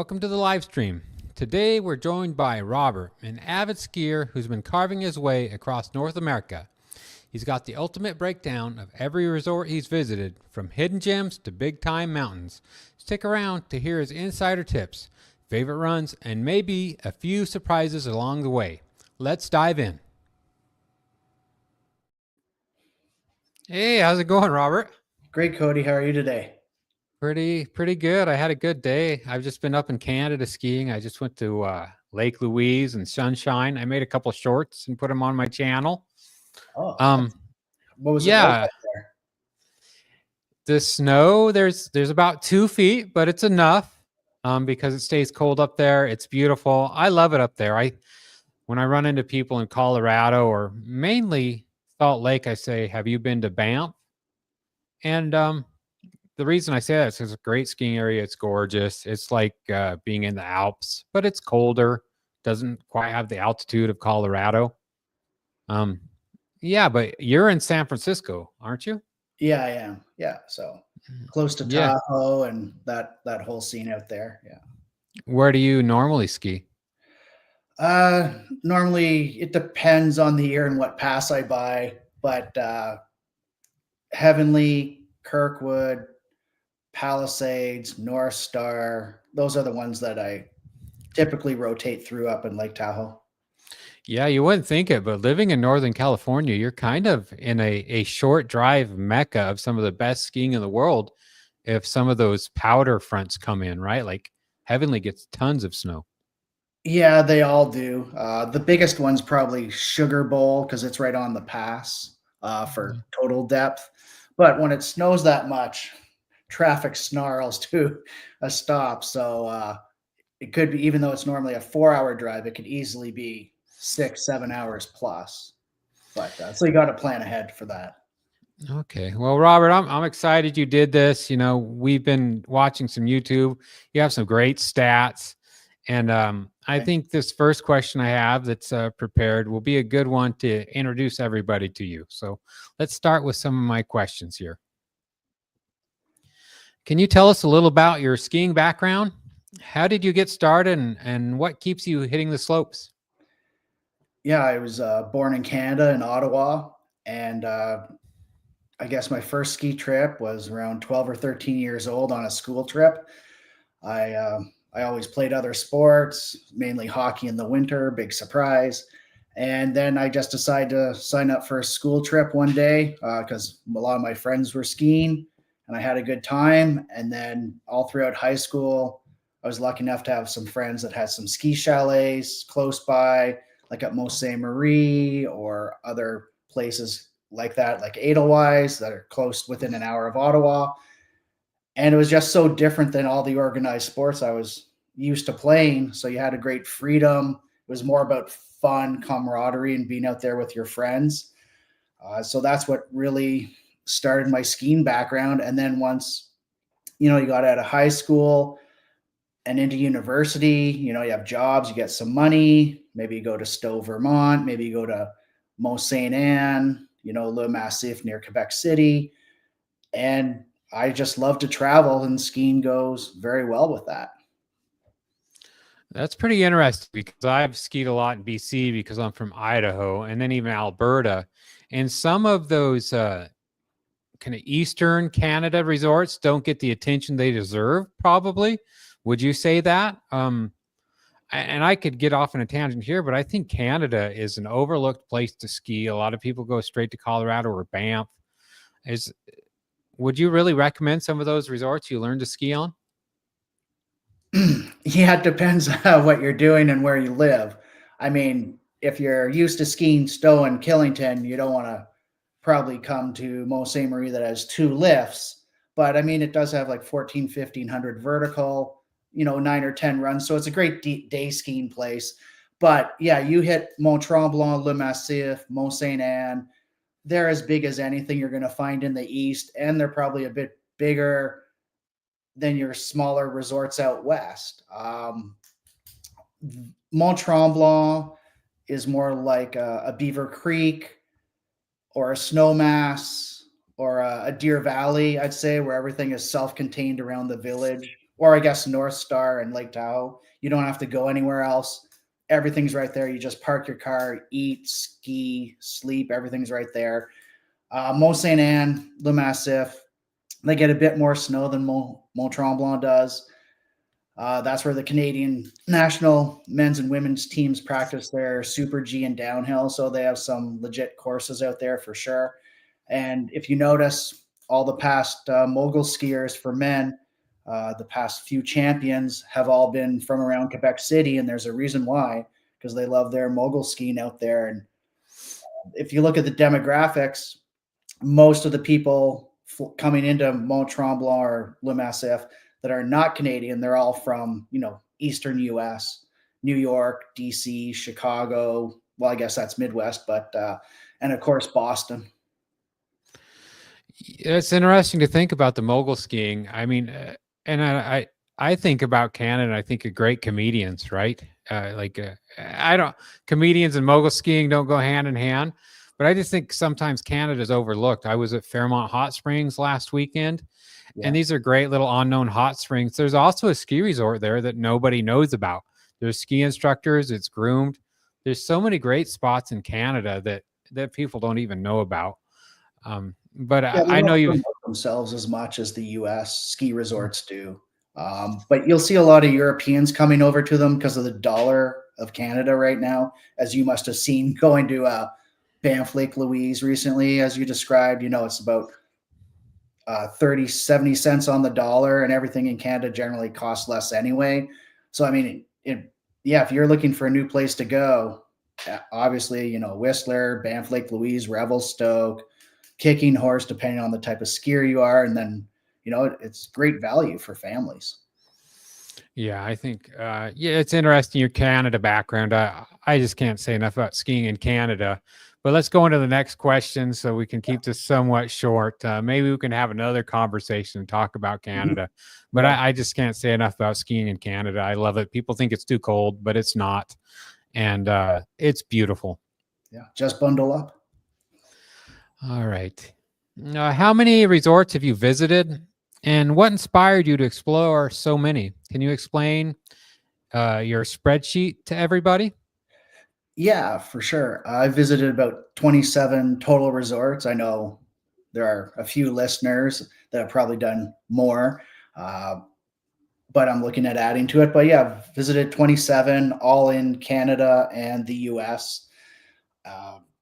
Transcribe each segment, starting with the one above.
welcome to the live stream. Today we're joined by Robert, an avid skier who's been carving his way across North America. He's got the ultimate breakdown of every resort he's visited, from hidden gems to big-time mountains. Stick around to hear his insider tips, favorite runs, and maybe a few surprises along the way. Let's dive in. Hey, how's it going, Robert? Great, Cody. How are you today? Pretty good. I had a good day. I've just been up in Canada skiing. I just went to Lake Louise and Sunshine. I made a couple shorts and put them on my channel. Oh, Um, what was it like yeah, up there? the snow, there's about 2 feet, but it's enough because it stays cold up there. It's beautiful. I love it up there. When I run into people in Colorado or mainly Salt Lake, I say, "Have you been to Banff?" And the reason I say that is it's a great skiing area. It's gorgeous. It's like being in the Alps, but it's colder. Doesn't quite have the altitude of Colorado. Um, yeah, but you're in San Francisco, aren't you? Yeah, I am. Yeah, so close to Yeah. Tahoe and that whole scene out there. Yeah. Where do you normally ski? Normally it depends on the year and what pass I buy, but Heavenly, Kirkwood, Palisades, North Star, those are the ones that I typically rotate through up in Lake Tahoe. Yeah, you wouldn't think it, but living in Northern California, you're kind of in a short drive mecca of some of the best skiing in the world if some of those powder fronts come in, right? Like Heavenly gets tons of snow. Yeah, they all do. The biggest one's probably Sugar Bowl because it's right on the pass for Yeah. total depth. But when it snows that much, traffic snarls to a stop. So it could be, even though it's normally a 4 hour drive, it could easily be 6, 7 hours plus. But so you got to plan ahead for that. Okay. Well, Robert, I'm excited you did this. You know, we've been watching some YouTube. You have some great stats. And I Okay. think this first question I have that's prepared will be a good one to introduce everybody to you. So let's start with some of my questions here. Can you tell us a little about your skiing background? How did you get started and what keeps you hitting the slopes? Yeah, I was born in Canada in Ottawa, and I guess my first ski trip was around 12 or 13 years old on a school trip. I uh, I always played other sports, mainly hockey in the winter, big surprise. And then I just decided to sign up for a school trip one day because a lot of my friends were skiing, and I had a good time. And then all throughout high school, I was lucky enough to have some friends that had some ski chalets close by, like at Mont Saint Marie or other places like that, like Edelweiss, that are close within an hour of Ottawa. And it was just so different than all the organized sports I was used to playing. So you had a great freedom. It was more about fun, camaraderie, and being out there with your friends. So that's what really started my skiing background. And then once you got out of high school and into university, you have jobs, you get some money. Maybe you go to Stowe, Vermont. Maybe you go to Mont Saint Anne, Le Massif near Quebec City. And I just love to travel, and skiing goes very well with that. That's pretty interesting because I've skied a lot in BC because I'm from Idaho and then even Alberta. And some of those kind of Eastern Canada resorts don't get the attention they deserve, probably. Would you say that? And I could get off on a tangent here, but I think Canada is an overlooked place to ski. A lot of people go straight to Colorado or Banff. Is Would you really recommend some of those resorts you learn to ski on? Yeah, it depends on what you're doing and where you live. I mean, if you're used to skiing Stowe and Killington, you don't want to probably come to Mont Saint Marie that has two lifts. But I mean, it does have like 14, 1500 vertical, 9 or 10 runs. So it's a great day skiing place. But yeah, you hit Mont Tremblant, Le Massif, Mont Saint Anne. They're as big as anything you're going to find in the East. And they're probably a bit bigger than your smaller resorts out west. Mont Tremblant is more like a Beaver Creek or a Snowmass or a Deer Valley, I'd say, where everything is self-contained around the village or I guess North Star and Lake Tahoe. You don't have to go anywhere else. Everything's right there. You just park your car, eat, ski, sleep. Everything's right there. Mont Saint Anne, Le Massif, they get a bit more snow than Mont Tremblant does. That's where the Canadian national men's and women's teams practice their Super G and downhill. So they have some legit courses out there for sure. And if you notice, all the past mogul skiers for men, the past few champions have all been from around Quebec City, and there's a reason why, because they love their mogul skiing out there. And if you look at the demographics, most of the people coming into Mont Tremblant or Le Massif that are not Canadian, they're all from, Eastern US, New York, DC, Chicago. Well, I guess that's Midwest, but, and of course, Boston. It's interesting to think about the mogul skiing. I mean, and I think about Canada. I think of great comedians, right? I don't comedians and mogul skiing don't go hand in hand, but I just think sometimes Canada's overlooked. I was at Fairmont Hot Springs last weekend, and these are great little unknown hot springs. There's also a ski resort there that nobody knows about. There's ski instructors. It's groomed. There's so many great spots in Canada that people don't even know about. But I know you themselves as much as the U.S. ski resorts do. But you'll see a lot of Europeans coming over to them because of the dollar of Canada right now, as you must have seen going to Banff Lake Louise recently, as you described. It's about 30, 70 cents on the dollar, and everything in Canada generally costs less anyway. So, I mean, if you're looking for a new place to go, obviously, Whistler, Banff Lake Louise, Revelstoke, Kicking Horse, depending on the type of skier you are. And then, it's great value for families. Yeah, I think, it's interesting, your Canada background. I just can't say enough about skiing in Canada. But let's go into the next question so we can keep this somewhat short. Maybe we can have another conversation and talk about Canada. But I just can't say enough about skiing in Canada. I love it. People think it's too cold, but it's not. And it's beautiful. Yeah, just bundle up. All right. How many resorts have you visited? And what inspired you to explore so many? Can you explain your spreadsheet to everybody? Yeah, for sure. I visited about 27 total resorts. I know there are a few listeners that have probably done more, but I'm looking at adding to it. But yeah, I've visited 27, all in Canada and the US.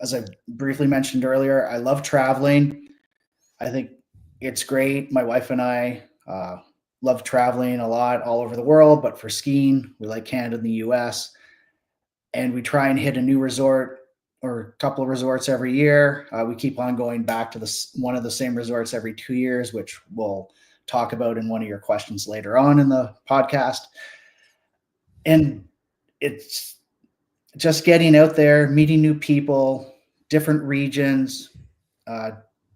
As I briefly mentioned earlier, I love traveling. I think it's great. My wife and I love traveling a lot all over the world, but for skiing, we like Canada and the US. And we try and hit a new resort or a couple of resorts every year. We keep on going back to one of the same resorts every 2 years, which we'll talk about in one of your questions later on in the podcast. And it's just getting out there, meeting new people, different regions,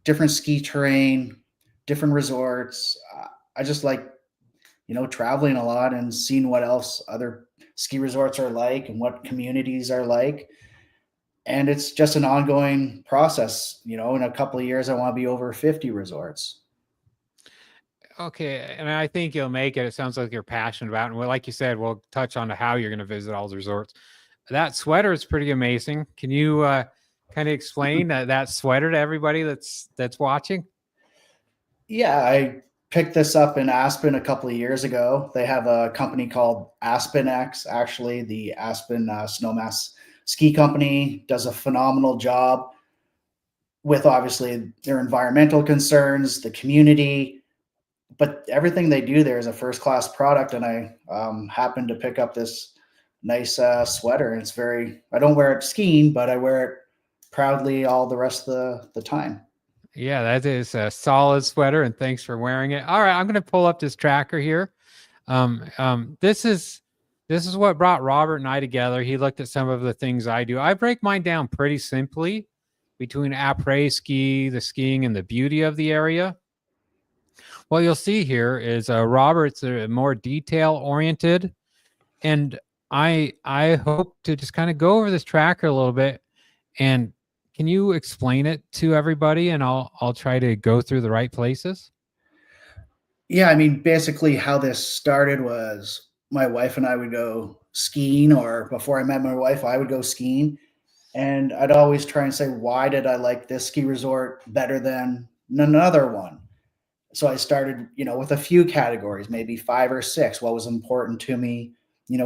different ski terrain, different resorts. I just like, traveling a lot and seeing what else other ski resorts are like and what communities are like. And it's just an ongoing process. In a couple of years, I want to be over 50 resorts. Okay, and I think you'll make it. It sounds like you're passionate about it. And like you said, we'll touch on how you're going to visit all the resorts. That sweater is pretty amazing. Can you kind of explain that sweater to everybody that's watching? Yeah, I picked this up in Aspen a couple of years ago. They have a company called Aspen X. Actually, the Aspen Snowmass Ski Company does a phenomenal job with obviously their environmental concerns, the community, but everything they do there is a first-class product. And I happened to pick up this nice sweater. And I don't wear it skiing, but I wear it proudly all the rest of the time. Yeah, that is a solid sweater, and thanks for wearing it. All right, I'm going to pull up this tracker here. This is what brought Robert and I together. He looked at some of the things I do. I break mine down pretty simply between après ski, the skiing, and the beauty of the area. What you'll see here is Robert's more detail oriented, and I hope to just kind of go over this tracker a little bit. And can you explain it to everybody, and I'll try to go through the right places? Yeah, I mean, basically how this started was my wife and I would go skiing, or before I met my wife, I would go skiing. And I'd always try and say, why did I like this ski resort better than another one? So I started, with a few categories, maybe five or six. What was important to me,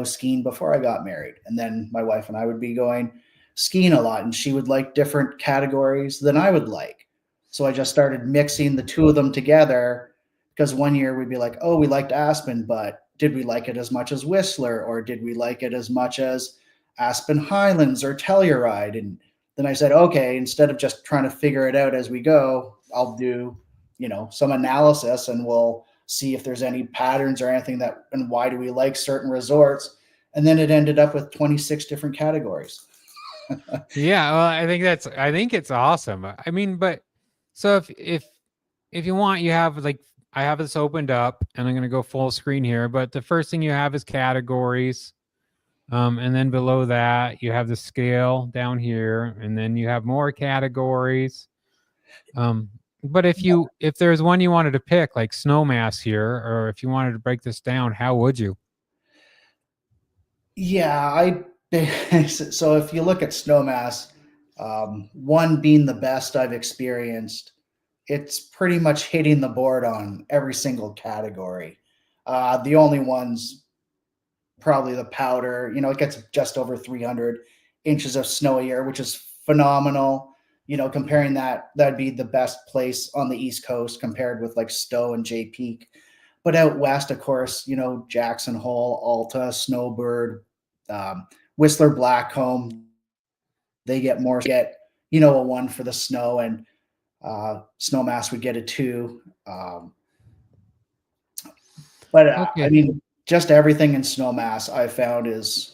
skiing before I got married. And then my wife and I would be going skiing a lot, and she would like different categories than I would like. So I just started mixing the two of them together, because one year we'd be like, oh, we liked Aspen, but did we like it as much as Whistler, or did we like it as much as Aspen Highlands or Telluride? And then I said, okay, instead of just trying to figure it out as we go, I'll do some analysis, and we'll see if there's any patterns or anything, that and why do we like certain resorts. And then it ended up with 26 different categories. Yeah, well, I think it's awesome. I mean, but so if you want, you have like I have this opened up and I'm going to go full screen here, but the first thing you have is categories. And then below that, you have the scale down here, and then you have more categories. Um, but if there's one you wanted to pick, like snow mass here, or if you wanted to break this down, how would you? Yeah, so if you look at snowmass, one being the best I've experienced, it's pretty much hitting the board on every single category. The only ones, probably the powder. It gets just over 300 inches of snow a year, which is phenomenal. Comparing that, that'd be the best place on the East Coast compared with like Stowe and Jay Peak. But out west, of course, Jackson Hole, Alta, Snowbird, Whistler, Blackcomb, they get more. Get a one for the snow, and Snowmass would get a two. But I Okay. mean, just everything in Snowmass I found is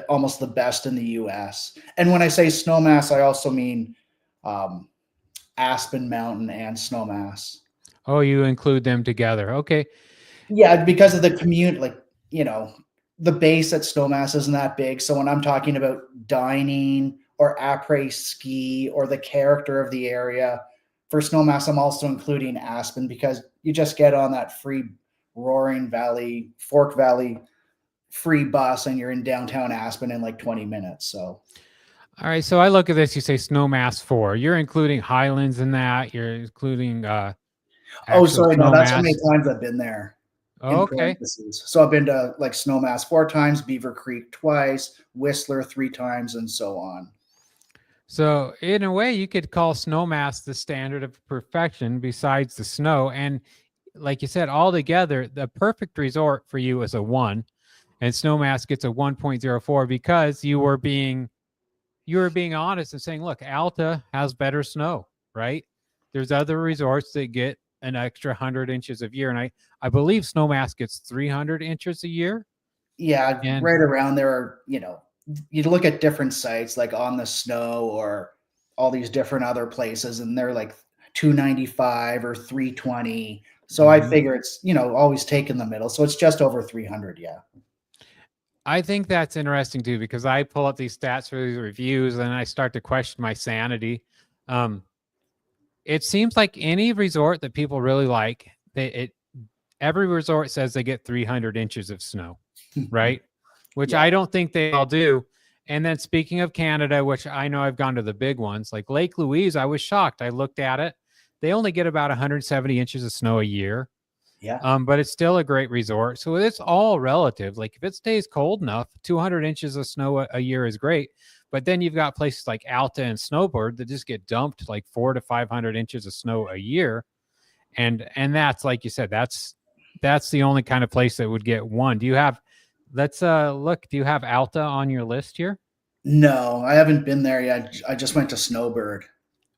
almost the best in the U.S. And when I say Snowmass, I also mean um, Aspen Mountain and Snowmass. Oh, you include them together. Okay. Yeah, because of the commute, like, you know, the base at Snowmass isn't that big. So when I'm talking about dining or après ski or the character of the area, for Snowmass, I'm also including Aspen, because you just get on that free Roaring Valley, Fork Valley free bus, and you're in downtown Aspen in like 20 minutes. So, All right. So I look at this. You say snow mass 4. You're including Highlands in that. You're including oh, actual sorry, no, snow that's how many mass. times I've been there in Okay. parentheses. So I've been to like Snowmass 4 times, Beaver Creek twice, Whistler 3 times, and so on. So in a way, you could call snowmass the standard of perfection besides the snow. And like you said, altogether, the perfect resort for you is a 1, and snowmass gets a 1.04 because you were being honest and saying, look, Alta has better snow, right? There's other resorts that get an extra 100 inches a year, and I believe snowmass gets 300 inches a year. Yeah, And right around there are, you look at different sites like On the Snow or all these different other places, and they're like 295 or 320. So I mhm. figure it's, always take in the middle. So it's just over 300. Yeah. I think that's interesting too because I pull up these stats for these reviews and I start to question my sanity. Um, it seems like any resort that people really like, every resort says they get 300 inches of snow, right? Which Yeah. I don't think they all do. And then speaking of Canada, which I know I've gone to the big ones, like Lake Louise, I was shocked. I looked at it. They only get about 170 inches of snow a year. Yeah. But it's still a great resort. So it's all relative. Like if it stays cold enough, 200 inches of snow a year is great. But then you've got places like Alta and Snowbird that just get dumped like 400 to 500 inches of snow a year, and that's like you said, that's the only kind of place that would get 1. Do you have? Let's look. Do you have Alta on your list here? No, I haven't been there yet. I just went to Snowbird.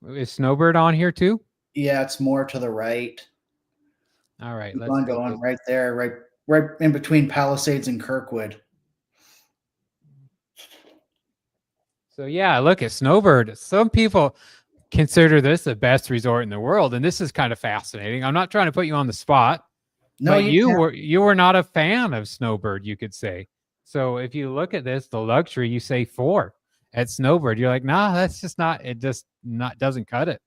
Is Snowbird on here too? Yeah, it's more to the right. All right, Keep let's on look going at. right there, right in between Palisades and Kirkwood. So yeah, look at Snowbird. Some people consider this the best resort in the world, and this is kind of fascinating. I'm not trying to put you on the spot, No, but you can't. you were not a fan of Snowbird, you could say. So if you look at this, the luxury, you say 4 at Snowbird. You're like, nah, that's just not. It just not doesn't cut it.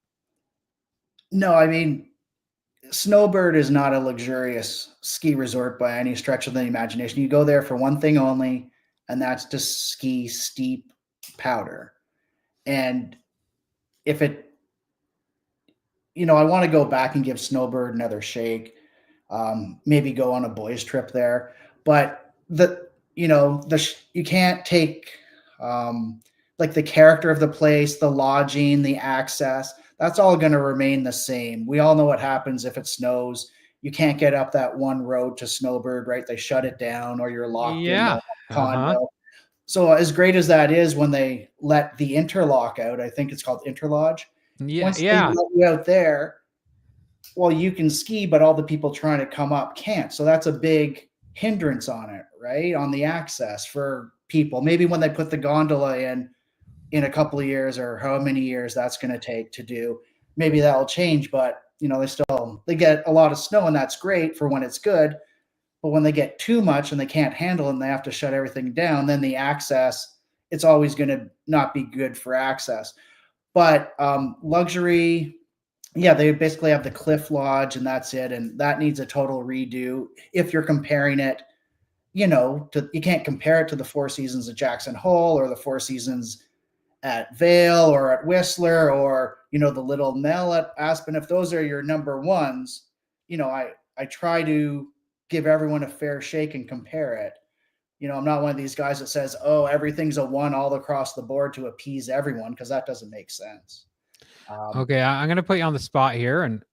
No, I mean, Snowbird is not a luxurious ski resort by any stretch of the imagination. You go there for one thing only, and that's to ski steep powder. And if it, I want to go back and give Snowbird another shake. Maybe go on a boys trip there, but you can't take like the character of the place, the lodging, the access. That's all going to remain the same. We all know what happens if it snows. You can't get up that one road to Snowbird, right? They shut it down, or you're locked in Yeah. the Uh-huh. condo. So as great as that is, when they let the interlock out, I think it's called interlodge. Yeah. Once they Yeah. let you out there, well, you can ski, but all the people trying to come up can't. So that's a big hindrance on it, right? On the access for people. Maybe when they put the gondola in a couple of years, or how many years that's going to take to do, maybe that'll change. But they get a lot of snow, and that's great for when it's good. But when they get too much and they can't handle it and they have to shut everything down, then the access, it's always going to not be good for access. But luxury, yeah, they basically have the Cliff Lodge and that's it. And that needs a total redo. If you're comparing it, you can't compare it to the Four Seasons at Jackson Hole, or the Four Seasons at Vale, or at Whistler, or, the Little Nell at Aspen. If those are your number ones, I try to give everyone a fair shake and compare it. I'm not one of these guys that says, oh, everything's a one all across the board to appease everyone, because that doesn't make sense. Okay. I'm going to put you on the spot here. And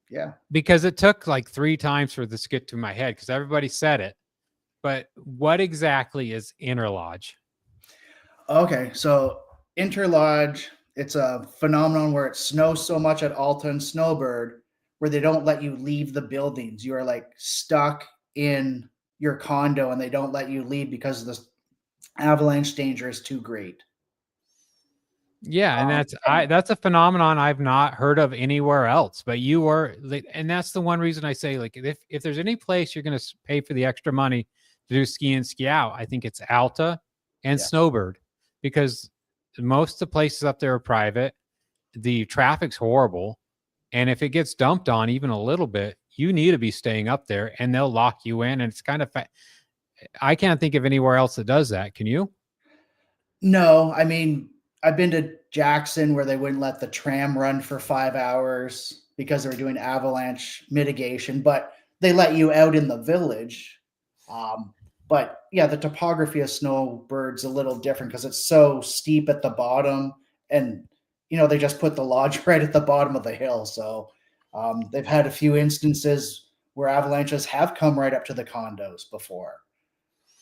Yeah. because it took like 3 times for this to get to my head, because everybody said it. But what exactly is interlodge? Okay. So Interlodge, it's a phenomenon where it snows so much at Alta and Snowbird where they don't let you leave the buildings. You are like stuck in your condo, and they don't let you leave because the avalanche danger is too great. Yeah, and And that's a phenomenon I've not heard of anywhere else. But you were, and that's the one reason I say, like, if there's any place you're going to pay for the extra money to do ski in, ski out, I think it's Alta and yeah. Snowbird, because most of the places up there are private. The traffic's horrible, and if it gets dumped on even a little bit, you need to be staying up there, and they'll lock you in. And it's kind of I can't think of anywhere else that does that. Can you? No, I mean, I've been to Jackson where they wouldn't let the tram run for 5 hours because they were doing avalanche mitigation, but they let you out in the village. Um, but yeah, the topography of Snowbird's a little different because it's so steep at the bottom, and they just put the lodge right at the bottom of the hill. So they've had a few instances where avalanches have come right up to the condos before.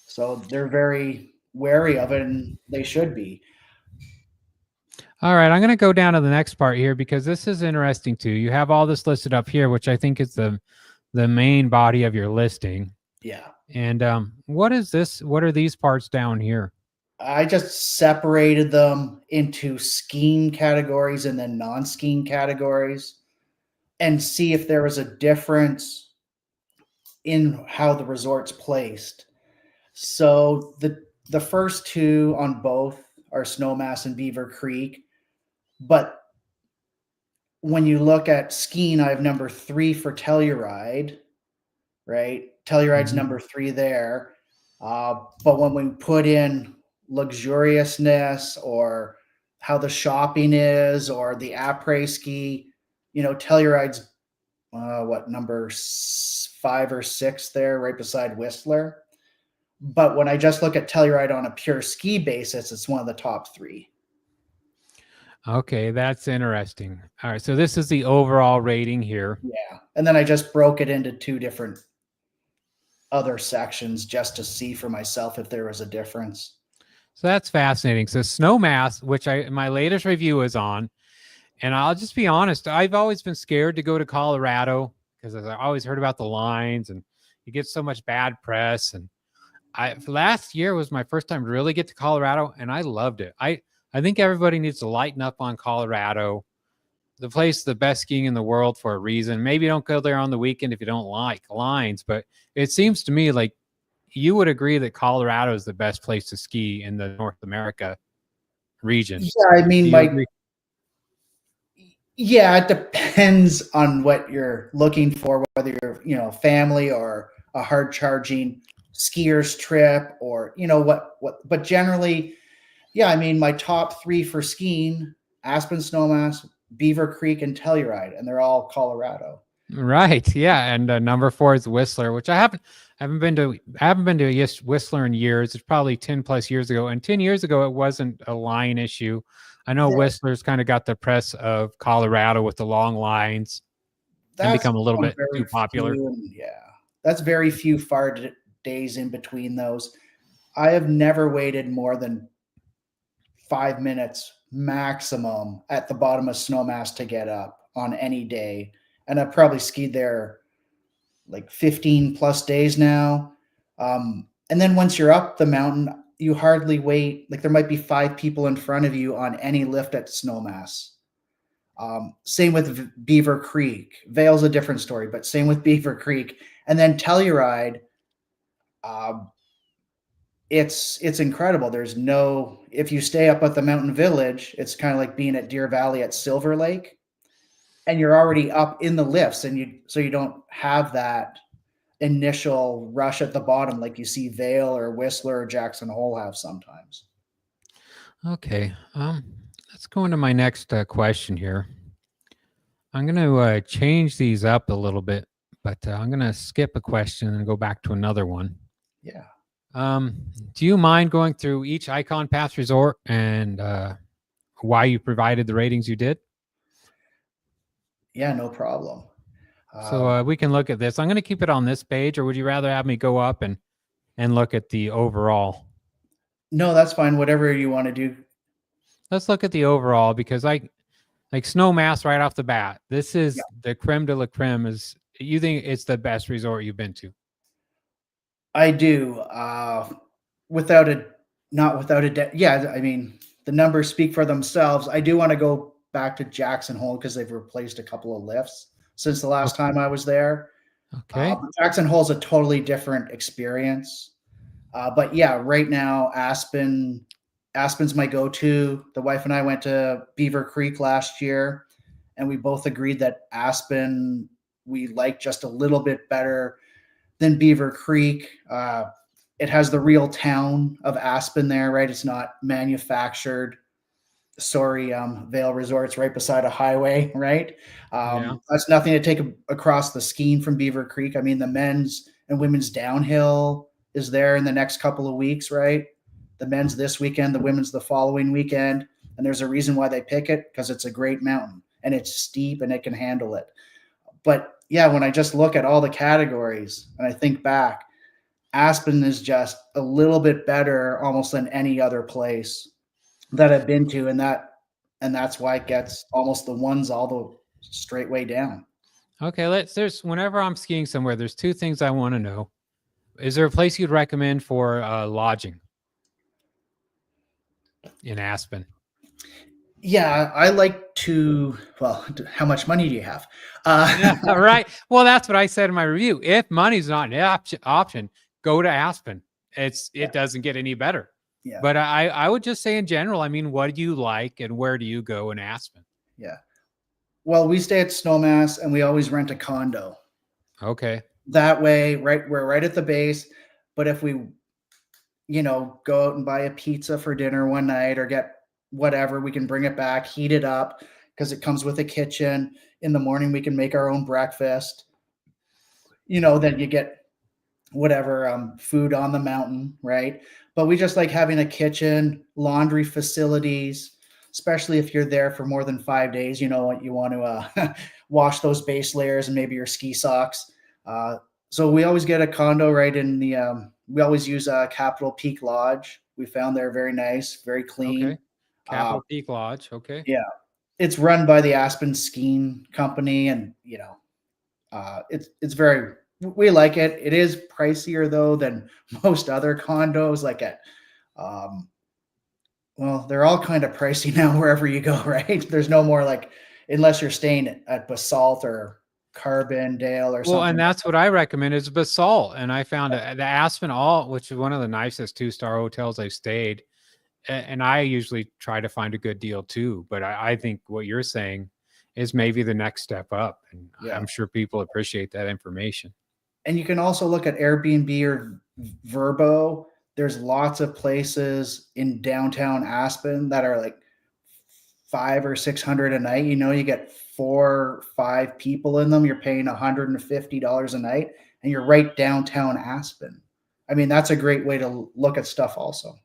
So they're very wary of it, and they should be. All right, I'm going to go down to the next part here because this is interesting too. You have all this listed up here, which I think is the main body of your listing. Yeah. And what is this? What are these parts down here? I just separated them into skiing categories and then non-skiing categories, and see if there was a difference in how the resort's placed. So the first two on both are Snowmass and Beaver Creek, but when you look at skiing, I have number 3 for Telluride, right? Telluride's number 3 there. But when we put in luxuriousness, or how the shopping is, or the après ski, Telluride's number 5 or 6 there, right beside Whistler. But when I just look at Telluride on a pure ski basis, it's one of the top 3. Okay, that's interesting. All right, so this is the overall rating here. Yeah. And then I just broke it into 2 different other sections just to see for myself if there was a difference. So that's fascinating. So Snowmass, which my latest review is on, and I'll just be honest, I've always been scared to go to Colorado because I always heard about the lines, and you get so much bad press. And last year was my first time to really get to Colorado, and I loved it. I think everybody needs to lighten up on Colorado. The place is the best skiing in the world for a reason. Maybe don't go there on the weekend if you don't like lines, but it seems to me like you would agree that Colorado is the best place to ski in the North America region. Yeah, I Do mean, you agree? Yeah, it depends on what you're looking for, whether you're, family or a hard charging skiers trip or, but generally, yeah, I mean, my top three for skiing: Aspen Snowmass, Beaver Creek, and Telluride, and they're all Colorado. Right. Yeah. And number four is Whistler, which I haven't been to Whistler in years. It's probably 10 plus years ago. And 10 years ago, it wasn't a line issue. I know Yeah, Whistler's kind of got the press of Colorado with the long lines and that's become a little one bit very too popular. few, and yeah, that's very few days in between those. I have never waited more than 5 minutes maximum at the bottom of Snowmass to get up on any day. And I've probably skied there like 15 plus days now. And then once you're up the mountain, you hardly wait. Like there might be five people in front of you on any lift at Snowmass. Same with Beaver Creek. Vale's a different story, but same with Beaver Creek. And then Telluride, uh, it's incredible. There's no if you stay up at the mountain village, it's kind of like being at Deer Valley at Silver Lake, and you're already up in the lifts, and you don't have that initial rush at the bottom like you see Vale or Whistler or Jackson Hole have sometimes. Okay. Let's go into my next question here. I'm going to change these up a little bit, but I'm going to skip a question and go back to another one. Yeah. Um, do you mind going through each Ikon Pass resort and why you provided the ratings you did? Yeah, no problem. So Um, we can look at this. I'm going to keep it on this page, or would you rather have me go up and look at the overall? no, that's fine. Whatever you want to do. Let's look at the overall because I like Snowmass right off the bat. This Yeah, is the creme de la creme. Is you think it's the best resort you've been to? I do. Without a not without a yeah, I mean, the numbers speak for themselves. I do want to go back to Jackson Hole because they've replaced a couple of lifts since the last Okay. time I was there. Okay. But Jackson Hole's a totally different experience. But yeah, right now Aspen's my go-to. The wife and I went to Beaver Creek last year, and we both agreed that Aspen we like just a little bit better than Beaver Creek. It has the real town of Aspen there, right? It's not manufactured. Sorry, Vale Resort's right beside a highway, right? Yeah. That's nothing to take across the skiing from Beaver Creek. I mean, the men's and women's downhill is there in the next couple of weeks, right? The men's this weekend, the women's the following weekend. And there's a reason why they pick it because it's a great mountain and it's steep and it can handle it. But yeah, when I just look at all the categories and I think back, Aspen is just a little bit better almost than any other place that I've been to, and that's why it gets almost the ones all the straight way down. Okay. There's whenever I'm skiing somewhere, there's two things I want to know. Is there a place you'd recommend for lodging in Aspen? Yeah, I like to. Well, how much money do you have? Yeah, right. Well, that's what I said in my review. If money's not an option, go to Aspen. Yeah, It doesn't get any better. yeah, But I would just say in general, I mean, what do you like and where do you go in Aspen? yeah. Well, we stay at Snowmass, and we always rent a condo. Okay. That way, right, we're right at the base. But if we, go out and buy a pizza for dinner one night or get whatever, we can bring it back, heat it up because it comes with a kitchen. In the morning, we can make our own breakfast. Then you get whatever food on the mountain, right? But we just like having a kitchen, laundry facilities, especially if you're there for more than 5 days. You know what you want to wash those base layers and maybe your ski socks. Uh, so we always get a condo right in the. We always use Capitol Peak Lodge. We found they're very nice, very Okay. clean. Uh, Capitol Peak Lodge. Okay. yeah, it's run by the Aspen Skiing Company, and it's very we like it. It is pricier though than most other condos. Like at, um, well, they're all kind of pricey now wherever you go, right? There's no more like unless you're staying at Basalt or Carbondale or Well, and something. that's what I recommend is Basalt. And I found the Aspen Alt, which is one of the nicest 2-star hotels I've stayed. And I usually try to find a good deal too. But I think what you're saying is maybe the next step up. And Yeah. I'm sure people appreciate that information. And you can also look at Airbnb or Verbo. There's lots of places in downtown Aspen that are like 500 or 600 a night. You get 4 or 5 people in them. You're paying $150 a night, and you're right downtown Aspen. I mean, that's a great way to look at stuff also.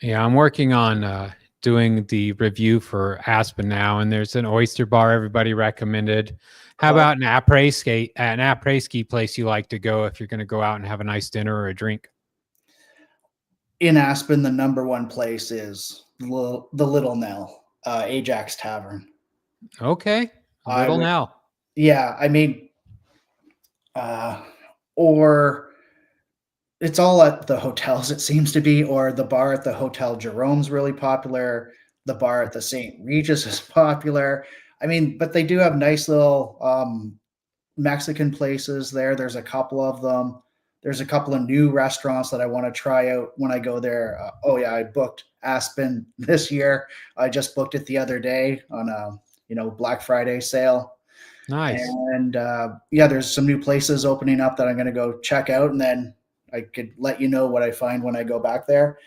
Yeah, I'm working on doing the review for Aspen now, and there's an oyster bar everybody recommended. How Oh, about an après ski place you like to go if you're going to go out and have a nice dinner or a drink? in Aspen, the number one place is the Little Nell, Ajax Tavern. Okay, I Little would, Nell. yeah, I mean, uh, or it's all at the hotels, it seems to be, or the bar at the Hotel Jerome's really popular. The bar at the St. Regis is popular. I mean, but they do have nice little Mexican places there. There's a couple of them. There's a couple of new restaurants that I want to try out when I go there. Oh yeah, I booked Aspen this year. I just booked it the other day on a Black Friday sale. Nice. And yeah, there's some new places opening up that I'm going to go check out, and then I could let you know what I find when I go back there.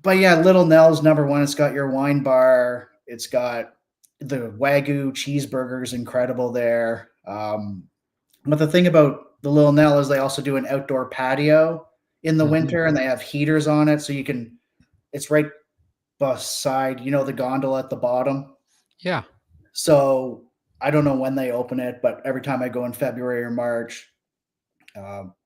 But yeah, Little Nell's number one. It's got your wine bar. It's got the Wagyu cheeseburgers, incredible there. But the thing about the Little Nell is they also do an outdoor patio in the Mhm. winter, and they have heaters on it, so you can. It's right beside, the gondola at the bottom. Yeah. So I don't know when they open it, but every time I go in February or March,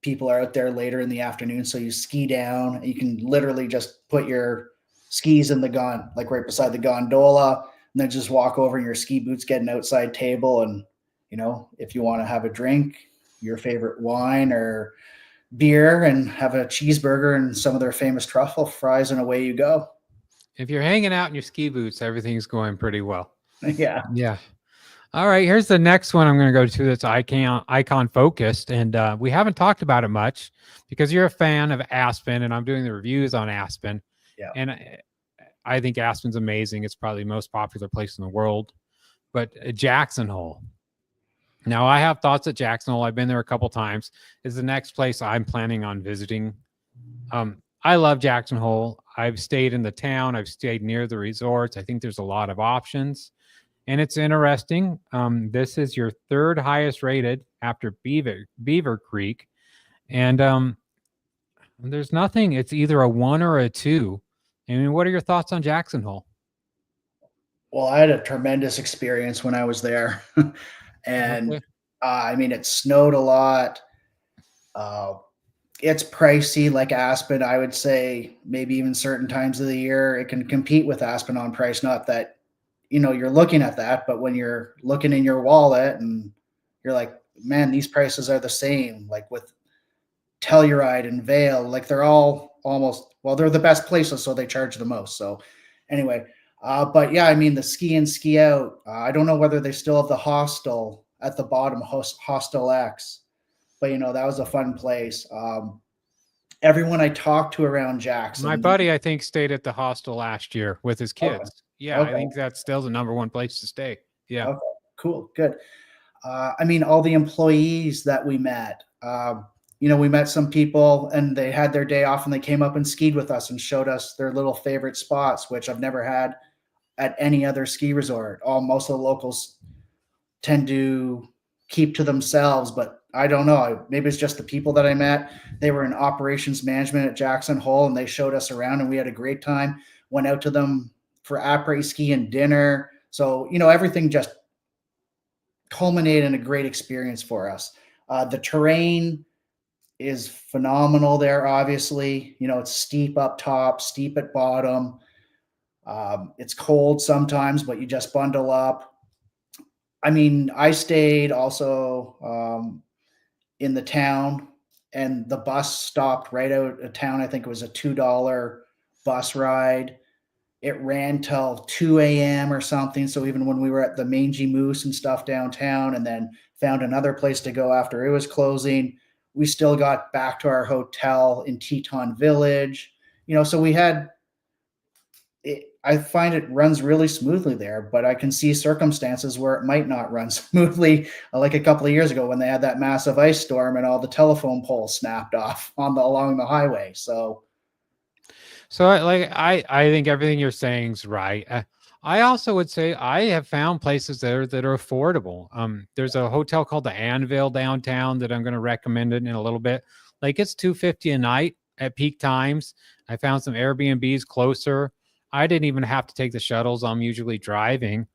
people are out there later in the afternoon. So you ski down. You can literally just put your skis in the like right beside the gondola, and then just walk over in your ski boots, get an outside table, and if you want to have a drink, your favorite wine or beer, and have a cheeseburger and some of their famous truffle fries, and away you go. If you're hanging out in your ski boots, everything's going pretty well. Yeah. Yeah. All right, here's the next one I'm going to go to that's icon focused, and we haven't talked about it much because you're a fan of Aspen, and I'm doing the reviews on Aspen, Yeah. and I think Aspen's amazing. It's probably the most popular place in the world, but Jackson Hole. Now I have thoughts at Jackson Hole. I've been there a couple times. Is the next place I'm planning on visiting. I love Jackson Hole. I've stayed in the town. I've stayed near the resorts. I think there's a lot of options. And it's interesting. This is your third highest rated after Beaver Creek, and there's nothing. It's either a 1 or a 2. I mean, what are your thoughts on Jackson Hole? Well, I had a tremendous experience when I was there. And Okay. I mean, it snowed a lot. Uh, it's pricey like Aspen. I would say maybe even certain times of the year it can compete with Aspen on price. Not that you're looking at that, but when you're looking in your wallet and you're like, man, these prices are the same. Like with Telluride and Vale, like they're all almost, well, they're the best places, so they charge the most. So anyway, but yeah, I mean the ski in, ski out. I don't know whether they still have the hostel at the bottom, Hostel X, but that was a fun place. Everyone I talked to around My Jackson. buddy, I think, stayed at the hostel last year with his Okay. kids. Yeah, I Okay. think that's still the number one place to stay. Yeah. Okay. Cool. Good. I mean, all the employees that we met. We met some people and they had their day off and they came up and skied with us and showed us their little favorite spots, which I've never had at any other ski resort. Most of the locals tend to keep to themselves, but I don't know. Maybe it's just the people that I met. They were in operations management at Jackson Hole and they showed us around and we had a great time. Went out to them for après ski and dinner. So, everything just culminated in a great experience for us. The terrain is phenomenal there, obviously. It's steep up top, steep at bottom. It's cold sometimes, but you just bundle up. I mean, I stayed also in the town, and the bus stopped right out of town. I think it was a $2 bus ride. It ran till 2 a.m. or something. So even when we were at the Mangy Moose and stuff downtown, and then found another place to go after it was closing, we still got back to our hotel in Teton Village. So we had I find it runs really smoothly there, but I can see circumstances where it might not run smoothly, like a couple of years ago when they had that massive ice storm and all the telephone poles snapped off along the highway. So So I think everything you're saying is right. I also would say I have found places that are affordable. There's a hotel called the Anvil downtown that I'm going to recommend it in a little bit. Like it's 250 a night at peak times. I found some Airbnbs closer. I didn't even have to take the shuttles. I'm usually driving,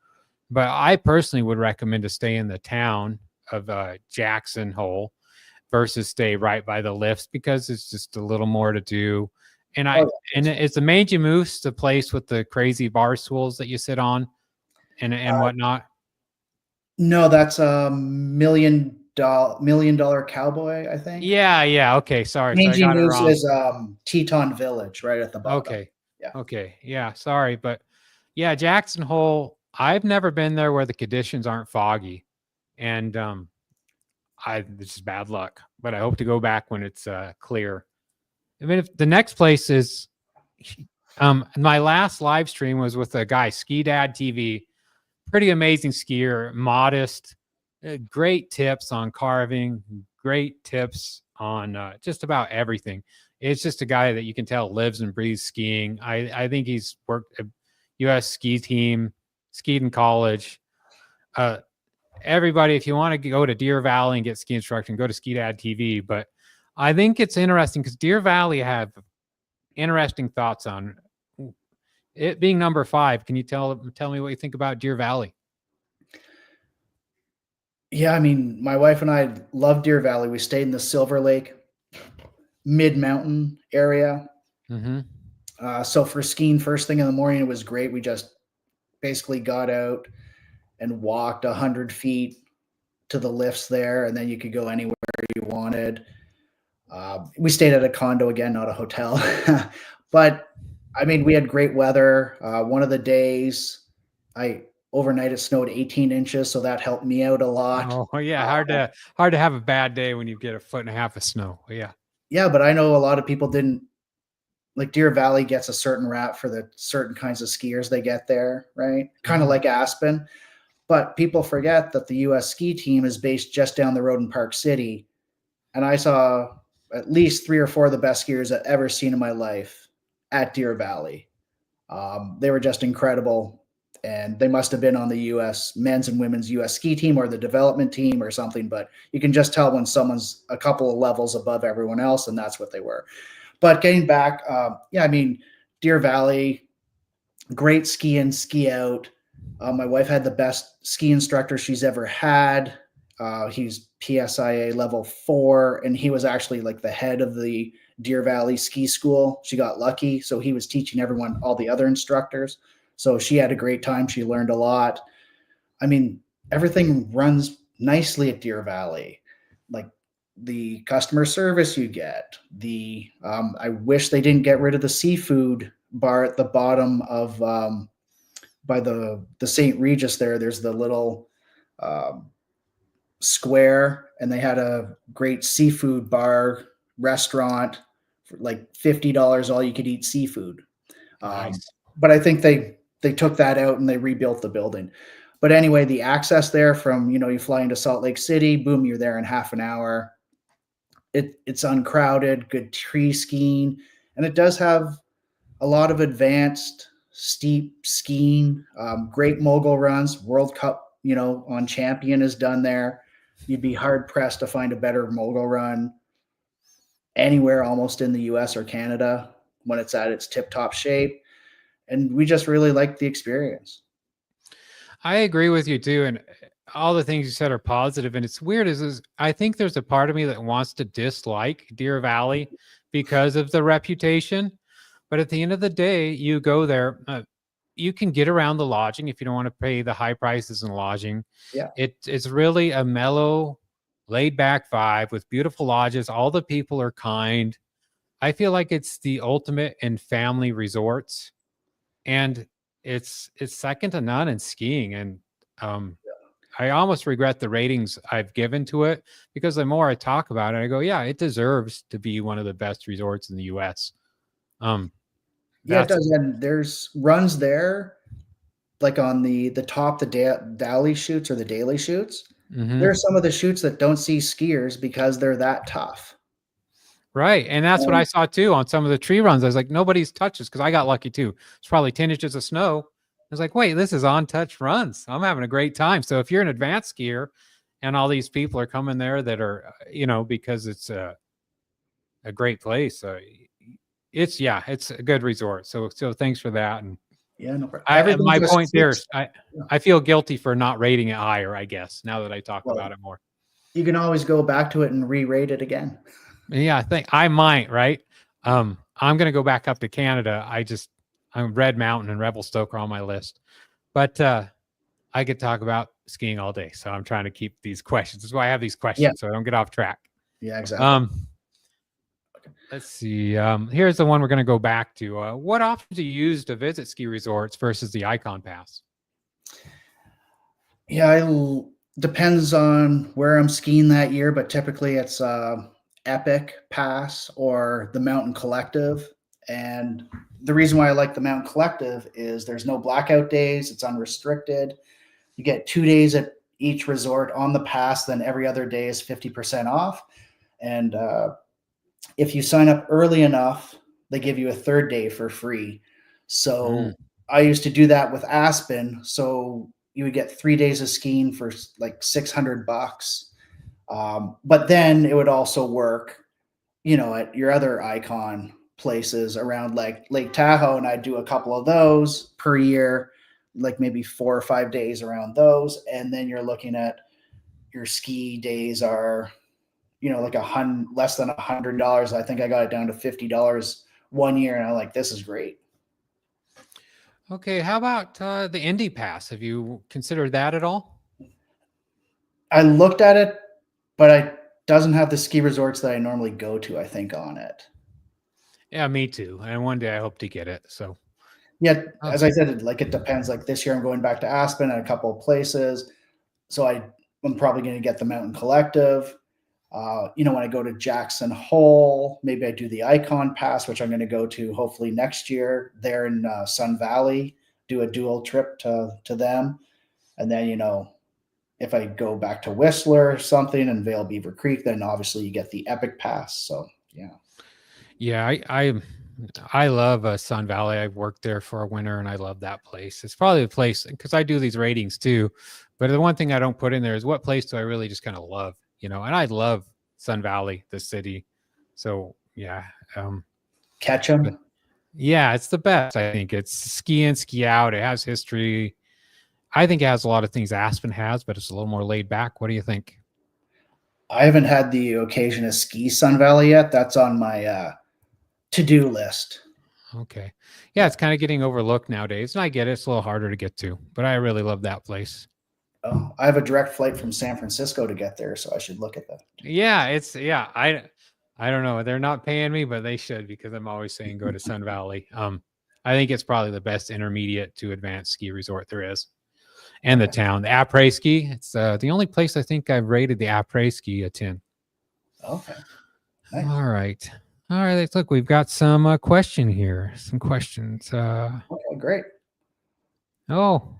but I personally would recommend to stay in the town of Jackson Hole versus stay right by the lifts because it's just a little more to do. And oh I and it's the Mangy Moose, the place with the crazy bar stools that you sit on and whatnot. no, that's a $1 million cowboy, I think. Yeah, yeah. Okay, sorry. So I Mangy got it Moose wrong. is Teton Village right at the bottom. Okay. Yeah. Okay. Yeah, sorry, but yeah, Jackson Hole, I've never been there where the conditions aren't foggy. And I this is bad luck, but I hope to go back when it's clear. I mean, if the next place is my last live stream was with a guy, Ski Dad TV, pretty amazing skier, modest, great tips on carving, great tips on just about everything. It's just a guy that you can tell lives and breathes skiing. I think he's worked a U.S. ski team, skied in college. Uh, Everybody, if you want to go to Deer Valley and get ski instruction, go to Ski Dad TV. But I think it's interesting because Deer Valley have interesting thoughts on it being number 5. Can you tell me what you think about Deer Valley? Yeah, I mean, my wife and I love Deer Valley. We stayed in the Silver Lake mid mountain area. Mm-hmm. So for skiing first thing in the morning, it was great. We just basically got out and walked 100 feet to the lifts there, and then you could go anywhere you wanted. We stayed at a condo again, not a hotel, but I mean, we had great weather. One of the days, I overnight it snowed 18 inches, so that helped me out a lot. Oh yeah, hard to have a bad day when you get a foot and a half of snow. Yeah. Yeah, but I know a lot of people didn't like Deer Valley gets a certain rap for the certain kinds of skiers they get there, right? Kind of Mhm. like Aspen. But people forget that the US ski team is based just down the road in Park City. And I saw at least 3 or 4 of the best skiers I've ever seen in my life at Deer Valley. They were just incredible. And they must have been on the US men's and women's US ski team or the development team or something. But you can just tell when someone's a couple of levels above everyone else, and that's what they were. But getting back, yeah, I mean, Deer Valley, great ski in, ski out. My wife had the best ski instructor she's ever had. He's PSIA level 4, and he was actually like the head of the Deer Valley ski school. She got lucky, so he was teaching everyone, all the other instructors. So she had a great time. She learned a lot. I mean, everything runs nicely at Deer Valley. Like the customer service you get, I wish they didn't get rid of the seafood bar at the bottom of by the St. Regis there. There's the little um, square, and they had a great seafood bar restaurant for like $50 all you could eat seafood. Nice. But I think they took that out and they rebuilt the building. But anyway, the access there from, you fly into Salt Lake City, boom, you're there in half an hour. It's uncrowded, good tree skiing, and it does have a lot of advanced steep skiing, great mogul runs. World Cup, on Champion is done there. You'd be hard pressed to find a better mogul run anywhere almost in the US or Canada when it's at its tip top shape. And we just really liked the experience. I agree with you too, and all the things you said are positive. And it's weird is I think there's a part of me that wants to dislike Deer Valley because of the reputation. But at the end of the day, you go there. You can get around the lodging if you don't want to pay the high prices in lodging. Yeah. It's really a mellow, laid back vibe with beautiful lodges. All the people are kind. I feel like it's the ultimate in family resorts, and it's second to none in skiing. And um, I almost regret the ratings I've given to it because the more I talk about it, I go, yeah, it deserves to be one of the best resorts in the U.S. Um, Yeah, it That's does. And there's runs there, like on the top, the daily shoots or the daily shoots. There are mhm. some of the shoots that don't see skiers because they're that tough. Right, and that's what I And saw too on some of the tree runs. I was like, nobody's touched this because I got lucky too. It's probably 10 inches of snow. I was like, wait, this is untouched runs. I'm having a great time. So if you're an advanced skier and all these people are coming there that are, because it's a great place. It's yeah, it's a good resort. So thanks for that. And yeah, no, I everything my just point there is sits. Yeah. I feel guilty for not rating it higher. I guess now that I talk Well, about it more. you can always go back to it and re-rate it again. Yeah, I think I might, right? I'm gonna go back up to Canada. I'm Red Mountain and Revelstoke are on my list. But I could talk about skiing all day. So I'm trying to keep these questions. That's why I have these Yeah, questions so I don't get off track. yeah, exactly. Um, let's see. Here's the one we're gonna go back to. What options do you use to visit ski resorts versus the Icon Pass? Yeah, depends on where I'm skiing that year, but typically it's Epic Pass or the Mountain Collective. And the reason why I like the Mountain Collective is there's no blackout days, it's unrestricted. You get 2 days at each resort on the pass, then every other day is 50% off. And if you sign up early enough, they give you a third day for free. Mm, So I used to do that with Aspen. So you would get 3 days of skiing for like $600. But then it would also work, at your other Icon places around like Lake Tahoe, and I'd do a couple of those per year, like maybe 4 or 5 days around those, and then you're looking at your ski days are, like less than $100. I think I got it down to $50 one year, and I'm like, this is great. okay, how about the Indy Pass? Have you considered that at all? I looked at it, but it doesn't have the ski resorts that I normally go to, I think, on it. Yeah, me too. And one day I hope to get it. So, Yeah, oh, as I said, it depends. Like this year, I'm going back to Aspen and a couple of places, so I'm probably going to get the Mountain Collective. When I go to Jackson Hole, maybe I do the Ikon Pass, which I'm going to go to hopefully next year there in Sun Valley, do a dual trip to them. And then, if I go back to Whistler or something and Vail Beaver Creek, then obviously you get the Epic Pass. So, yeah. yeah, I love Sun Valley. I worked there for a winter, and I love that place. It's probably the place because I do these ratings too. But the one thing I don't put in there is what place do I really just kind of love, And I love Sun Valley, the city. So yeah, but Ketchum. yeah, it's the best. I think it's ski in, ski out. It has history. I think it has a lot of things Aspen has, but it's a little more laid back. What do you think? I haven't had the occasion to ski Sun Valley yet. That's on my to-do list. Okay. Yeah, Yeah. it's kind of getting overlooked nowadays. And I get it. It's a little harder to get to, but I really love that place. Oh, I have a direct flight from San Francisco to get there, so I should look at that. Yeah, I don't know. They're not paying me, but they should because I'm always saying go to Sun Valley. I think it's probably the best intermediate to advanced ski resort there is. And the Okay. town, the après ski. It's the only place I think I've rated the après ski a 10. Okay. Nice. All right. All right. Let's look. We've got some question here. Some questions. Okay, great. Oh,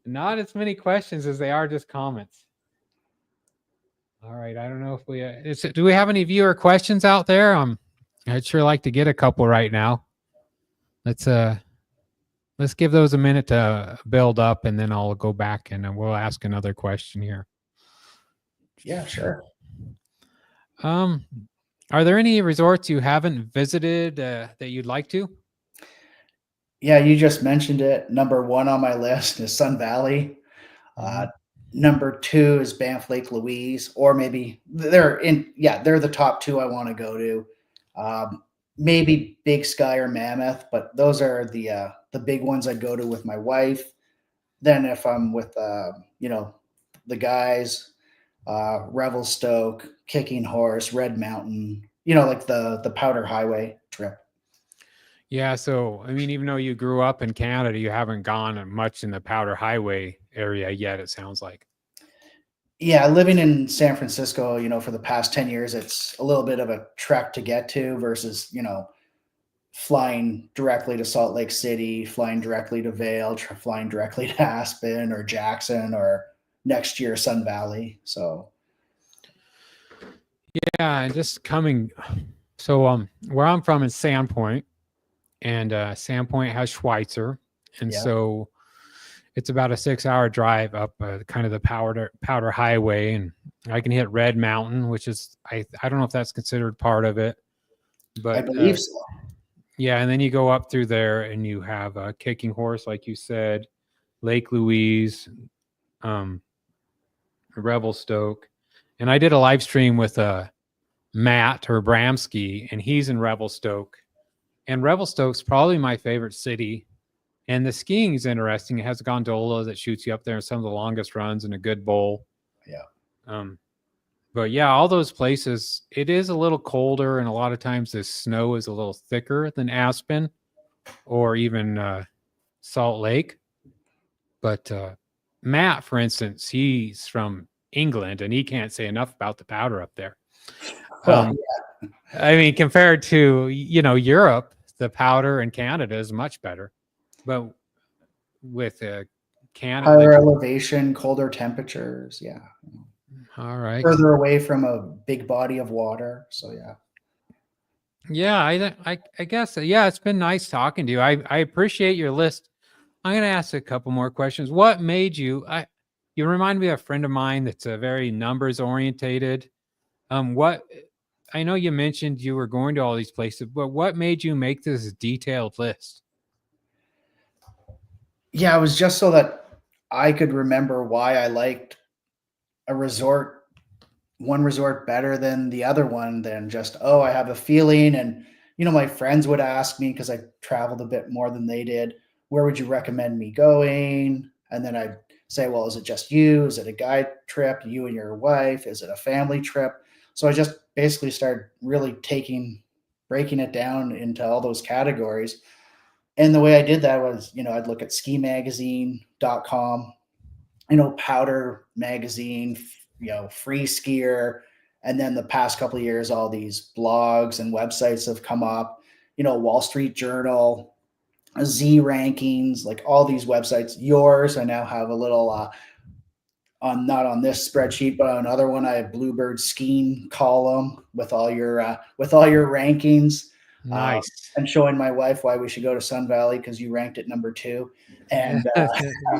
not as many questions as they are just comments. All right. I don't know if do we have any viewer questions out there? I'd sure like to get a couple right now. Let's give those a minute to build up, and then I'll go back and we'll ask another question here. Yeah, sure. Um, are there any resorts you haven't visited that you'd like to? Yeah, you just mentioned it. Number one on my list is Sun Valley. Uh, Mhm. number two is Banff Lake Louise, or maybe they're the top two I want to go to. Maybe Big Sky or Mammoth, but those are the big ones I go to with my wife. Then if I'm with the guys, Revelstoke, Kicking Horse, Red Mountain, like the Powder Highway trip. Yeah, so I mean, even though you grew up in Canada, you haven't gone much in the Powder Highway area yet, it sounds like. Yeah, living in San Francisco, for the past 10 years, it's a little bit of a trek to get to versus, flying directly to Salt Lake City, flying directly to Vail, flying directly to Aspen or Jackson, or next year Sun Valley. So Yeah, and just coming. So where I'm from is Sandpoint, and Sandpoint has Schweitzer, and yeah, so it's about a 6-hour drive up kind of the Powder Highway, and I can hit Red Mountain, which is I don't know if that's considered part of it, I but believe so. yeah, and then you go up through there, and you have Kicking Horse, like you said, Lake Louise, um, Revelstoke, and I did a live stream with Matt or Bramsky, and he's in Revelstoke, and Revelstoke's probably my favorite city. And the skiing is interesting. It has a gondola that shoots you up there in some of the longest runs and a good bowl. Yeah. Um, but yeah, all those places, it is a little colder, and a lot of times the snow is a little thicker than Aspen or even Salt Lake. But Matt, for instance, he's from England, and he can't say enough about the powder up there. Well, I mean, compared to Europe, the powder in Canada is much better. But with Canada, higher elevation, colder temperatures. Yeah. all right, Further away from a big body of water. So yeah. yeah, I guess yeah, it's been nice talking to you. I appreciate your list. I'm gonna ask a couple more questions. What made you? You remind me of a friend of mine that's a very numbers orientated. What I know you mentioned you were going to all these places, but what made you make this detailed list? Yeah, it was just so that I could remember why I liked a resort, one resort better than the other one, than just, oh, I have a feeling. And, my friends would ask me, because I traveled a bit more than they did, where would you recommend me going? And then I'd say, well, is it just you? Is it a guide trip, you and your wife? Is it a family trip? So I just basically started really breaking it down into all those categories. And the way I did that was, I'd look at skimagazine.com, Powder Magazine, Free Skier. And then the past couple of years, all these blogs and websites have come up, Wall Street Journal, Z rankings, like all these websites. Yours, I now have a little, not on this spreadsheet, but on another one, I have Bluebird skiing column with all your rankings. Nice. And showing my wife why we should go to Sun Valley because you ranked it number 2. And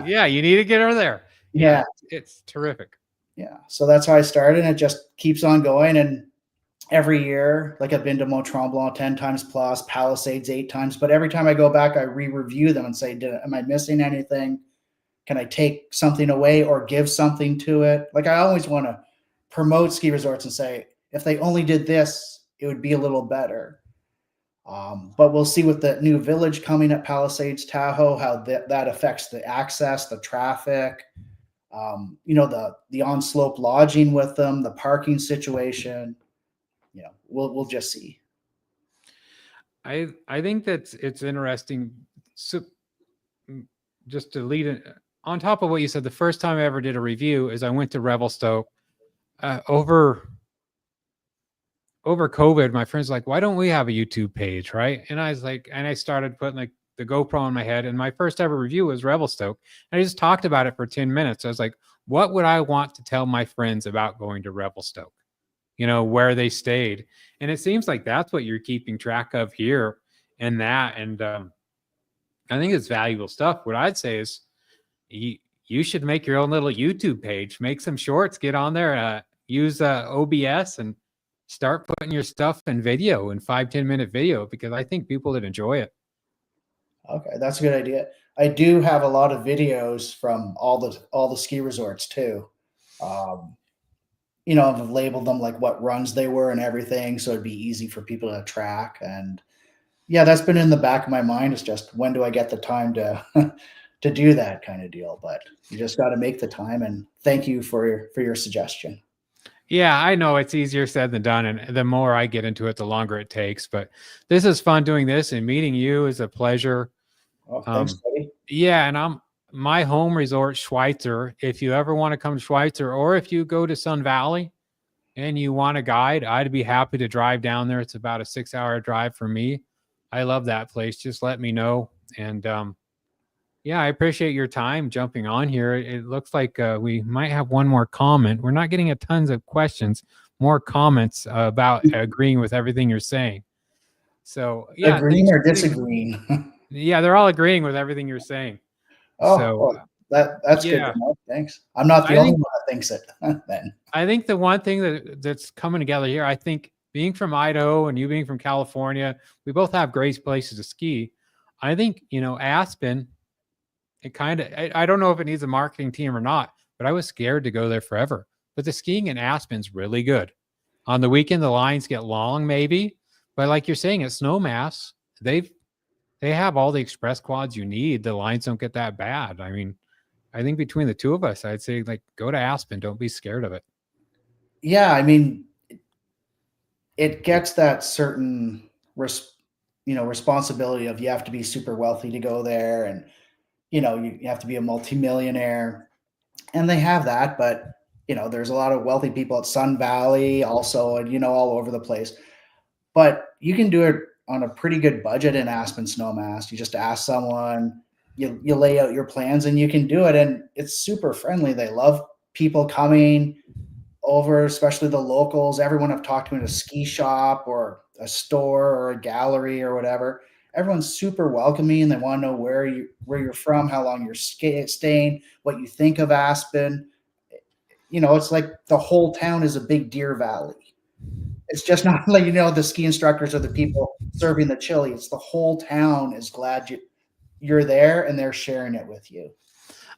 yeah, you need to get her there. Yeah, it's terrific. Yeah, so that's how I started, and it just keeps on going. And every year, like I've been to Mont Tremblant 10 times plus, Palisades 8 times, but every time I go back, I re-review them and say, am I missing anything? Can I take something away or give something to it? Like I always want to promote ski resorts and say, if they only did this, it would be a little better. But we'll see with the new village coming at Palisades Tahoe, how that affects the access, the traffic, the on-slope lodging with them, the parking situation. We'll just see. I think that it's interesting. So just to lead it on top of what you said, the first time I ever did a review is I went to Revelstoke over COVID. My friends were like, why don't we have a YouTube page, right? And I was like, and I started putting like the GoPro on my head, and my first ever review was Revelstoke. And I just talked about it for 10 minutes. I was like, what would I want to tell my friends about going to Revelstoke? Where they stayed. And it seems like that's what you're keeping track of here and that. And I think it's valuable stuff. What I'd say is you should make your own little YouTube page, make some shorts, get on there, use OBS and start putting your stuff in video, in 5-10 minute video, because I think people would enjoy it. Okay, that's a good idea. I do have a lot of videos from all the ski resorts too. I've labeled them like what runs they were and everything, so it'd be easy for people to track. And yeah, that's been in the back of my mind. It's just, when do I get the time to to do that kind of deal? But you just got to make the time. And thank you for your suggestion. Yeah, I know it's easier said than done, and the more I get into it, the longer it takes. But this is fun doing this, and meeting you is a pleasure. Oh, thanks, buddy. Yeah, and my home resort, Schweitzer. If you ever want to come to Schweitzer, or if you go to Sun Valley and you want a guide, I'd be happy to drive down there. It's about a 6-hour drive for me. I love that place. Just let me know. And yeah, I appreciate your time jumping on here. It looks like we might have one more comment. We're not getting a tons of questions, more comments about agreeing with everything you're saying. So yeah, Agreeing thanks or for taking. disagreeing? Yeah, they're all agreeing with everything you're saying. Oh, So well, that's good to yeah, know. Thanks. I'm not the I only think one that thinks it then. I think the one thing that's coming together here, I think being from Idaho and you being from California, we both have great places to ski. I think, Aspen, it kind of, I don't know if it needs a marketing team or not, but I was scared to go there forever. But the skiing in Aspen's really good. On the weekend, the lines get long, maybe, but like you're saying, at Snowmass, they've they have all the express quads you need. The lines don't get that bad. I mean, I think between the two of us, I'd say like go to Aspen. Don't be scared of it. Yeah, I mean, it gets that certain responsibility of you have to be super wealthy to go there, and you have to be a multimillionaire, and they have that, but there's a lot of wealthy people at Sun Valley also, and all over the place. But you can do it on a pretty good budget in Aspen Snowmass. You just ask someone, you lay out your plans, and you can do it, and it's super friendly. They love people coming over, especially the locals. Everyone I've talked to in a ski shop or a store or a gallery or whatever, everyone's super welcoming. They want to know where you're from, how long you're staying, what you think of Aspen. It's like the whole town is a big Deer Valley. It's just not like the ski instructors or the people serving the chili. It's the whole town is glad you're there and they're sharing it with you.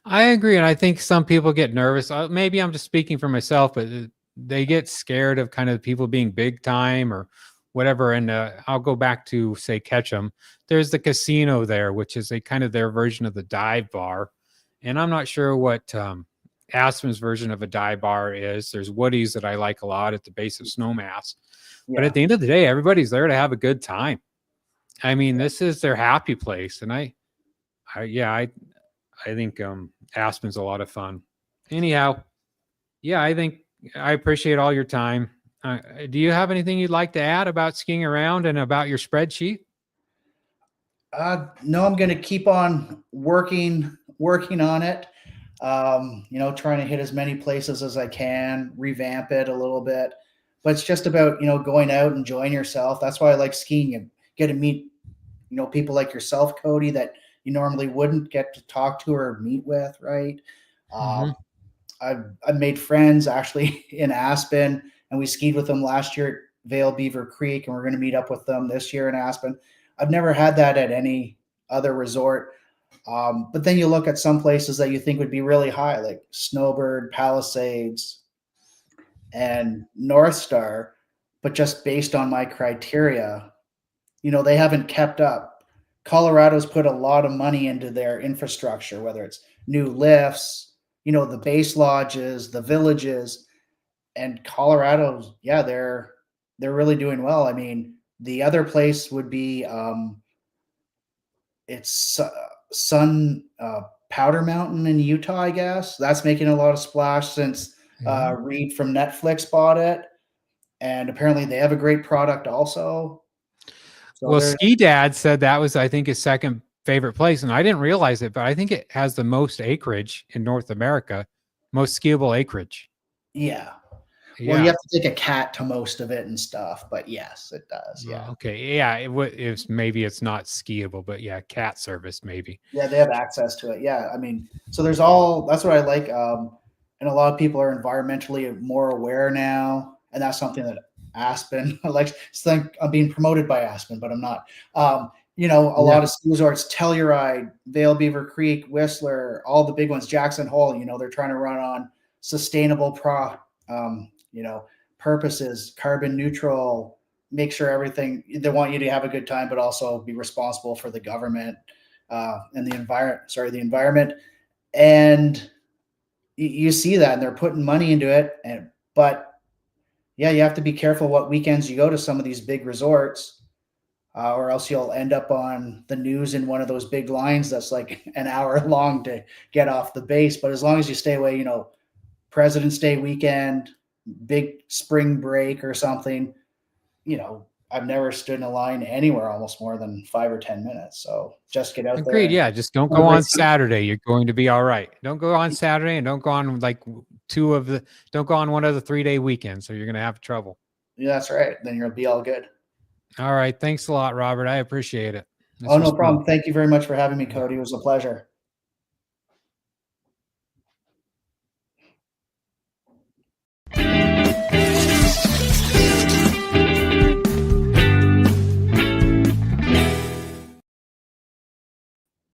I agree, and I think some people get nervous. Maybe I'm just speaking for myself, but they get scared of kind of people being big time or whatever. And I'll go back to say Ketchum. There's the casino there, which is a kind of their version of the dive bar, and I'm not sure what Aspen's version of a dive bar is. There's Woody's that I like a lot at the base of Snowmass, but at Yeah. the end of the day, everybody's there to have a good time. I mean, this is their happy place, and yeah, I think Aspen's a lot of fun. Anyhow, yeah, I think I appreciate all your time. Do you have anything you'd like to add about skiing around and about your spreadsheet? No, I'm going to keep on working on it. Trying to hit as many places as I can, revamp it a little bit. But it's just about going out, enjoying yourself. That's why I like skiing. You get to meet people like yourself, Cody, that you normally wouldn't get to talk to or meet with, right? Mm-hmm. I've made friends actually in Aspen, and we skied with them last year at Vale Beaver Creek, and we're going to meet up with them this year in Aspen. I've never had that at any other resort. But then you look at some places that you think would be really high, like Snowbird, Palisades, and North Star, but just based on my criteria, they haven't kept up. Colorado's put a lot of money into their infrastructure, whether it's new lifts, the base lodges, the villages, and Colorado's, yeah, they're really doing well. I mean, the other place would be it's Sun Powder Mountain in Utah, I guess. That's making a lot of splash since Yeah. Reed from Netflix bought it, and apparently they have a great product also. So Well, they're Ski Dad said that was, I think, his second favorite place, and I didn't realize it, but I think it has the most acreage in North America, most skiable acreage. yeah. Well, you Yeah. have to take a cat to most of it and stuff, but yes, it does. Yeah. Okay. Yeah. It's maybe it's not skiable, but yeah, cat service maybe. Yeah, they have access to it. Yeah, I mean, so that's what I like. And a lot of people are environmentally more aware now, and that's something that Aspen like. It's like I'm being promoted by Aspen, but I'm not. A Yeah. lot of ski resorts, Telluride, Vale Beaver Creek, Whistler, all the big ones, Jackson Hole. They're trying to run on sustainable um, you know, purposes, carbon neutral. Make sure everything. They want you to have a good time, but also be responsible for the government and the environment. And you see that, and they're putting money into it. But yeah, you have to be careful what weekends you go to some of these big resorts, or else you'll end up on the news in one of those big lines that's like an hour long to get off the base. But as long as you stay away, President's Day weekend, big spring break or something, I've never stood in a line anywhere almost more than 5 or 10 minutes. So just get out there Agreed. and Yeah, just don't have a go great on time. Saturday. You're going to be all right. Don't go on Saturday, and don't go on like don't go on one of the 3-day weekends, so you're going to have trouble. Yeah, that's right. Then you'll be all good. All right. Thanks a lot, Robert. I appreciate it. This Oh, was no fun. problem. Thank you very much for having me, Cody. It was a pleasure.